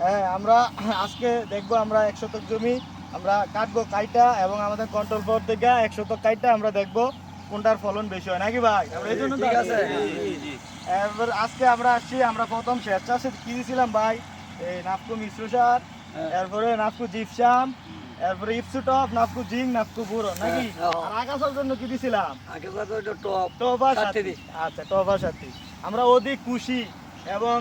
হ্যাঁ, আমরা আজকে দেখবো আমরা 1 শতক জমি আমরা কাটবো কাইটা এবং আমাদের কন্ট্রোল পাওয়ার থেকে 1 শতক কাইটা আমরা দেখবো কোনটার ফলন বেশি হয় নাকি ভাই? আমরা এই জন্য তো ঠিক আসছি। আছে। এবার আজকে আমরা আসছি, আমরা প্রথম শেষ চাষে কি দিয়েছিলাম ভাই? এই নাফকো মিশ্র সার, এরপরে নাফকো জিপসাম, এরপরে ইপসুটপ, নাফকো জিঙ্ক, নাফকো বোরন নাকি? আর আগাছার জন্য কি দিছিলাম? আগে তো এটা টপ টবা সাথে সাথী। আচ্ছা, টবা সাথী। আমরা অধিক কুশি এবং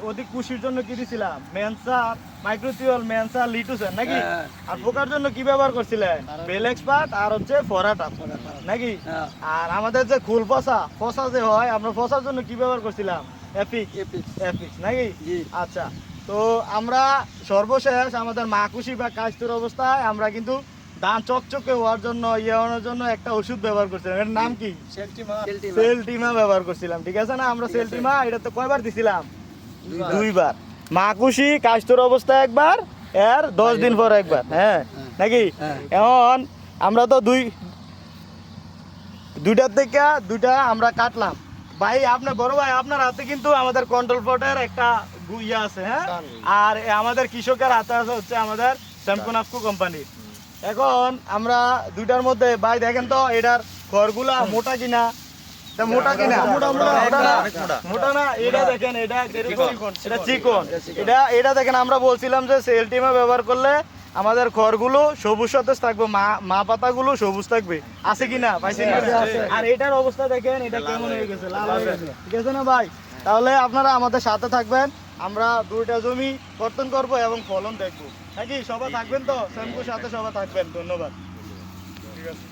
অধিক কুশির জন্য কি দিছিলাম? মেনসার, মাইক্রোটিওল, মেনসার, লিটুসেন নাকি? হ্যাঁ। আর পোকার জন্য কি ব্যবহার করছিলেন? বেলেক্সপাত আর হচ্ছে ফরাটা নাকি? হ্যাঁ। আর আমাদের যে খুল ফসা যে হয়, আমরা ফসার জন্য কি ব্যবহার করছিলাম? এপিক এপিক্স নাকি? জি। আচ্ছা, তো আমরা সর্বশেষ আমাদের মাকুশি বা কাস্তুর অবস্থায় আমরা কিন্তু ধান চকচকে হওয়ার জন্য হওয়ার জন্য একটা ওষুধ ব্যবহার করছিলাম। এর নাম কি? সেলটিমা ব্যবহার করছিলাম, ঠিক আছে না? আমরা সেলটিমা এটা তো কয়বার দিছিলাম? দুইবার। মাকুশি কাস্তুর অবস্থায় একবার, এর 10 দিন পর একবার। হ্যাঁ নাকি? হ্যাঁ। এখন আমরা তো দুইটার থেকে দুইটা আমরা কাটলাম। ভাই আপনার বড় ভাই, আপনার হাতে কিন্তু আমাদের কন্ট্রোল পটের একটা ইয়ে আছে, হ্যাঁ? আর আমাদের কৃষকের হাতে আছে হচ্ছে আমাদের স্যামকোনাফকো কোম্পানির। এখন আমরা দুইটার মধ্যে ভাই দেখেন তো এটার খড়গুলা মোটা কিনা? মোটা কিনা? মোটা না, এটা দেখেন, এটা কিরকম? এটা চিকন। এটা দেখেন, আমরা বলছিলাম যে সেলটিমা ব্যবহার করলে আমাদের খড়গুলো সবুজ সতেজ থাকবে, মা পাতাগুলো সবুজ থাকবে। আছে কিনা? পাইছেন কিনা? আর এটার অবস্থা দেখেন, এটা কেমন হয়ে গেছে, লাল হয়ে গেছে, ঠিক আছে না ভাই? তাহলে আপনারা আমাদের সাথে থাকবেন, আমরা দুইটা জমি কর্তন করব এবং ফলন দেখবো নাকি? সবাই থাকবেন তো? শ্যাম্পুর সাথে সবাই থাকবেন। ধন্যবাদ। ঠিক আছে।